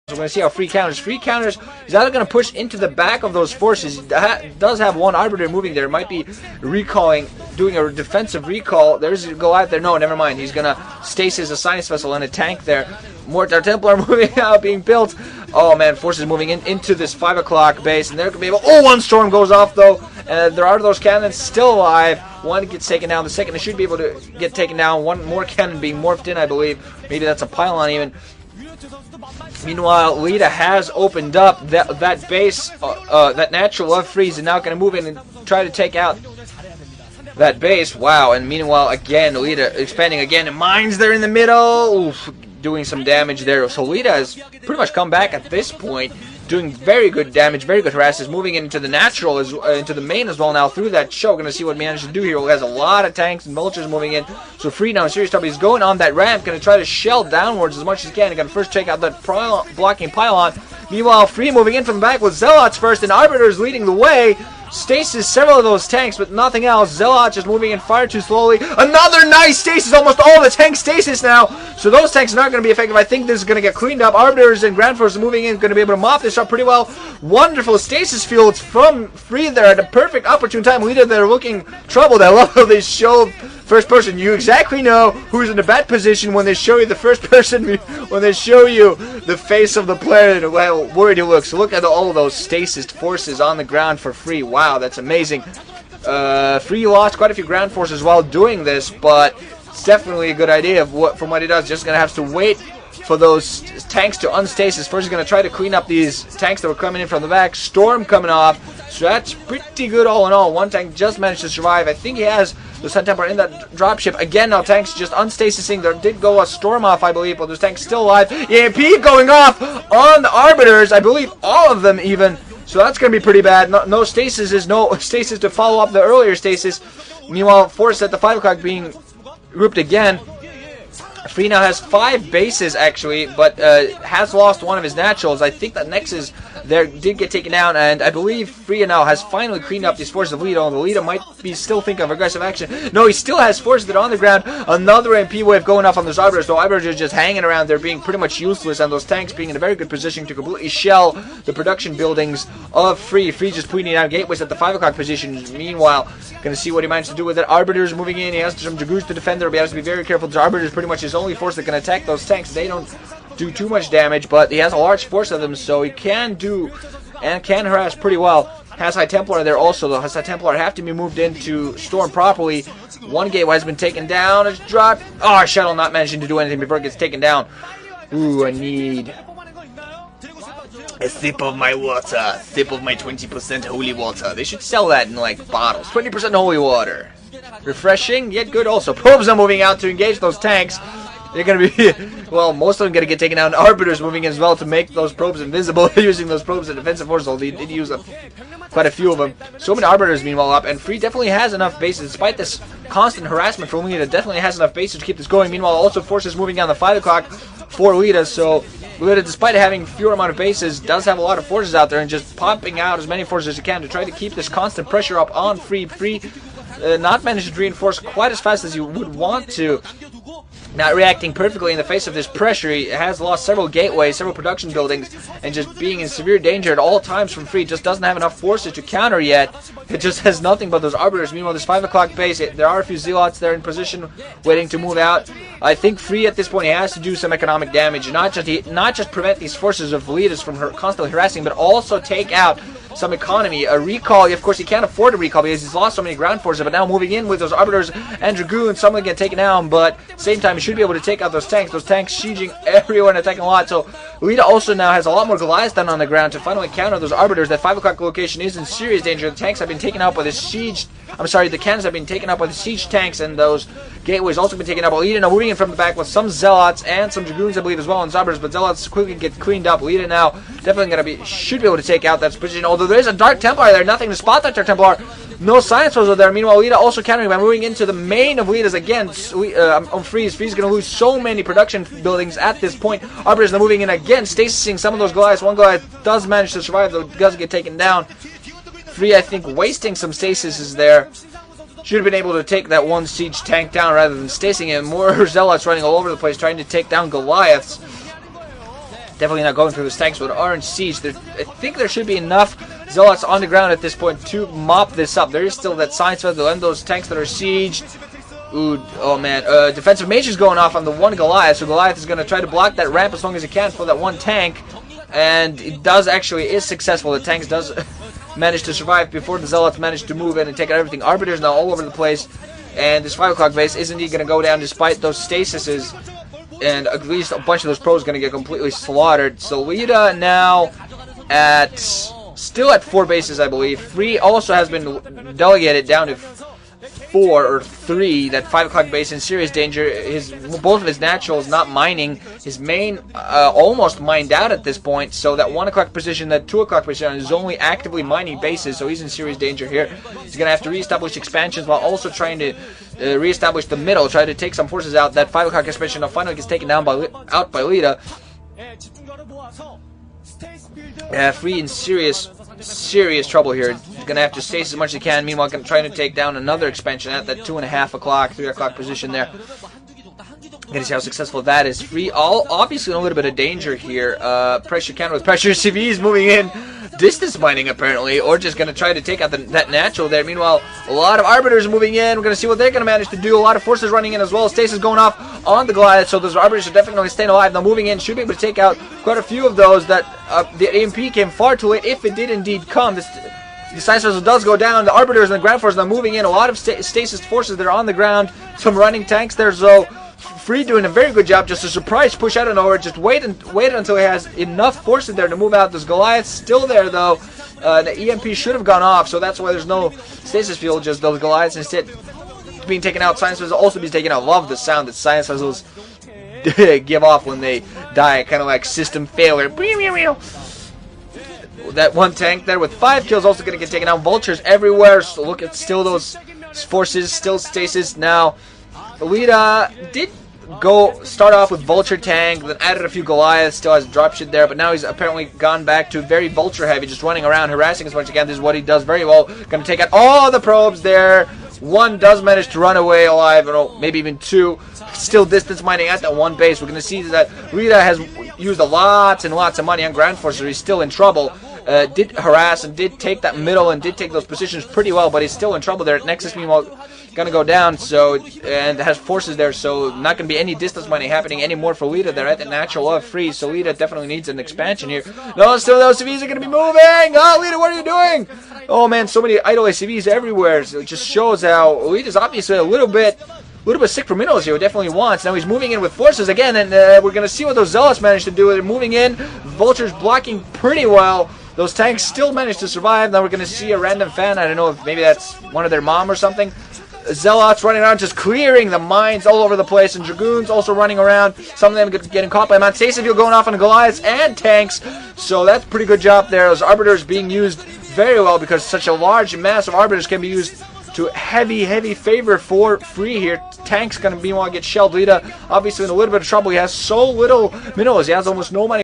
We're going to see how Free counters. Free counters is either going to push into the back of those forces. He does have one Arbiter moving there. Might be recalling, doing a defensive recall. There's a Goliath there. No, never mind. He's going to stasis a science vessel and a tank there. More Templar moving out, being built. Oh man, forces moving into this 5 o'clock base, and they're going to be able. Oh, one storm goes off though. There are those cannons still alive. One gets taken down. The second they should be able to get taken down. One more cannon being morphed in, I believe. Maybe that's a pylon even. Meanwhile, Leta has opened up that base, that natural of freeze, and now going to move in and try to take out that base. Wow! And meanwhile, again, Leta expanding again, and mines there in the middle, oof, doing some damage there. So Leta has pretty much come back at this point, doing very good damage, very good harasses, moving into the natural, into the main as well now through that show. Going to see what he manages to do here. He has a lot of tanks and vultures moving in. So Free now in serious trouble. He's going on that ramp, going to try to shell downwards as much as he can. He's going to first check out that blocking pylon. Meanwhile, Free moving in from the back with Zealots first, and Arbiters leading the way. Stasis several of those tanks, but nothing else. Zealot just moving in far too slowly. Another nice stasis, almost all the tanks stasis now. So those tanks are not going to be effective. I think this is going to get cleaned up. Arbiters and Grand Force moving in, going to be able to mop this up pretty well. Wonderful stasis fields from Free there at a perfect opportune time. Leta there looking troubled. I love how they show first person. You exactly know who's in the bad position when they show you the first person, when they show you the face of the player and how worried he looks. So look at all of those stasis forces on the ground for Free. Wow, that's amazing. Free lost quite a few ground forces while doing this, but it's definitely a good idea from what he does. Just going to have to wait for those tanks to unstasis. First he's going to try to clean up these tanks that were coming in from the back. Storm coming off. So that's pretty good all in all. One tank just managed to survive. I think he has the Sun Templar in that dropship. Again, now tanks just unstasising. There did go a storm off, I believe, but those tanks still alive. EMP going off on the Arbiters. I believe all of them even. So that's going to be pretty bad. No stasis is no stasis to follow up the earlier stasis. Meanwhile, Force at the 5 o'clock being grouped again. Free now has 5 bases actually, but has lost one of his naturals. I think that Nexus there did get taken down, and I believe Free now has finally cleaned up these forces of Leta. The Leta might be still thinking of aggressive action. No, he still has forces that are on the ground. Another MP wave going off on those Arbiters. So Arbiters are just hanging around there, being pretty much useless, and those tanks being in a very good position to completely shell the production buildings of Free. Free just pointing out gateways at the 5 o'clock position. Meanwhile, going to see what he managed to do with it. Arbiters moving in. He has some Dragoons to defend there, but he has to be very careful. The Arbiters pretty much his only force that can attack those tanks. They don't do too much damage, but he has a large force of them, so he can do and can harass pretty well. Has High Templar there also, though. Has High Templar have to be moved into Storm properly. One gateway has been taken down. It's dropped. Oh, Shuttle not managing to do anything before it gets taken down. Ooh, I need a sip of my water. Sip of my 20% holy water. They should sell that in, like, bottles. 20% holy water. Refreshing, yet good also. Probes are moving out to engage those tanks. They're going to be, well, most of them going to get taken down. Arbiters moving in as well to make those probes invisible, using those probes as defensive force. They did use quite a few of them. So many Arbiters meanwhile up, and Free definitely has enough bases. Despite this constant harassment from Leta, definitely has enough bases to keep this going. Meanwhile, also forces moving down the 5 o'clock for Leta, so Leta, despite having fewer amount of bases, does have a lot of forces out there, and just popping out as many forces as he can to try to keep this constant pressure up on Free. Free not managed to reinforce quite as fast as you would want to. Not reacting perfectly in the face of this pressure. He has lost several gateways, several production buildings, and just being in severe danger at all times from Free. Just doesn't have enough forces to counter yet. It just has nothing but those Arbiters. Meanwhile, this 5 o'clock base, there are a few Zealots there in position waiting to move out. I think Free at this point, he has to do some economic damage. Not just prevent these forces of Letas from constantly harassing, but also take out some economy. A recall, of course, he can't afford a recall because he's lost so many ground forces, but now moving in with those Arbiters and Dragoons, some of them get taken down, but at the same time, he should be able to take out those tanks sieging everywhere and attacking a lot. So Leta also now has a lot more Goliaths down on the ground to finally counter those Arbiters. That 5 o'clock location is in serious danger. The tanks have been taken out by the siege. The cannons have been taken out by the siege tanks, and those gateways also been taken out by Leta. Now moving in from the back with some Zealots and some Dragoons, I believe, as well, and Arbiters, but Zealots quickly get cleaned up. Leta now definitely should be able to take out that position, although there is a Dark Templar there. Nothing to spot that Dark Templar. No science was there. Meanwhile, Leta also countering by moving into the main of Leta's again. On Freeze. Freeze going to lose so many production buildings at this point. Arbiters now moving in again, stasising some of those Goliaths. One Goliath does manage to survive, though does get taken down. Free, I think, wasting some stasis is there. Should have been able to take that one siege tank down rather than stasing it. More Zealots running all over the place trying to take down Goliaths. Definitely not going for those tanks with orange siege. I think there should be enough zealots on the ground at this point to mop this up. There is still that science vessel and those tanks that are sieged. Ooh, oh man. Defensive mage is going off on the one Goliath, so Goliath is going to try to block that ramp as long as he can for that one tank. And it is successful. The tanks does manage to survive before the zealots manage to move in and take out everything. Arbiters now all over the place. And this 5 o'clock base is indeed going to go down despite those stasises. And at least a bunch of those pros are going to get completely slaughtered. So Leta now still at 4 bases, I believe. 3 also has been delegated down to 4 or 3. That 5 o'clock base in serious danger. Both of his naturals not mining. His main almost mined out at this point. So that 1 o'clock position, that 2 o'clock position is only actively mining bases. So he's in serious danger here. He's going to have to reestablish expansions while also trying to reestablish the middle. Try to take some forces out. That 5 o'clock expansion now finally gets taken down out by Leta. Free in serious trouble here. He's going to have to stasis as much as he can. Meanwhile, trying to take down another expansion at that 2.5 o'clock, 3 o'clock position there. Gonna see how successful that is. Free, obviously in a little bit of danger here. Pressure counter with pressure. CV's moving in. Distance mining apparently, or just going to try to take out that natural there. Meanwhile, a lot of arbiters are moving in. We're going to see what they're going to manage to do. A lot of forces running in as well. Stasis going off on the Goliath, so those arbiters are definitely staying alive. Now moving in, should be able to take out quite a few of those. That the AMP came far too late, if it did indeed come. The science vessel does go down. The arbiters and the ground forces now moving in. A lot of stasis forces that are on the ground. Some running tanks there, so Free doing a very good job. Just a surprise push out of nowhere. Just wait until he has enough forces there to move out. This Goliath's still there though. The EMP should have gone off, so that's why there's no stasis field. Just those Goliaths instead being taken out. Science vessels also being taken out. Love the sound that science vessels give off when they die. Kind of like system failure. That one tank there with 5 kills also going to get taken out. Vultures everywhere. So look at still those forces, still stasis. Now, Leta did start off with Vulture tank, then added a few Goliaths, still has dropship there, but now he's apparently gone back to very Vulture heavy, just running around, harassing as much as he can. This is what he does very well. Going to take out all the probes there. 1 does manage to run away alive, or maybe even 2. Still distance mining at that 1 base. We're going to see that Leta has used lots and lots of money on Ground Forces. He's still in trouble. Did harass and did take that middle and did take those positions pretty well, but he's still in trouble there. Nexus, meanwhile, gonna go down, so, and has forces there, so not gonna be any distance mining happening anymore for Leta. They're at the natural of freeze, so Leta definitely needs an expansion here. No, still those CVs are gonna be moving. Oh, Leta, what are you doing? Oh man, so many idle CVs everywhere. So it just shows how Leta's obviously a little bit sick for minerals here. He definitely wants. Now he's moving in with forces again, and we're gonna see what those zealots manage to do. They're moving in. Vulture's blocking pretty well. Those tanks still manage to survive. Now we're gonna see a random fan. I don't know if maybe that's one of their mom or something. Zealots running around just clearing the mines all over the place, and Dragoons also running around. Some of them getting caught by Mount Stasis Field going off on the Goliaths and tanks. So that's a pretty good job there. Those Arbiters being used very well because such a large mass of Arbiters can be used to heavy favor for free here. Tank's going to meanwhile get shelled. Leta obviously in a little bit of trouble. He has so little minerals. He has almost no money.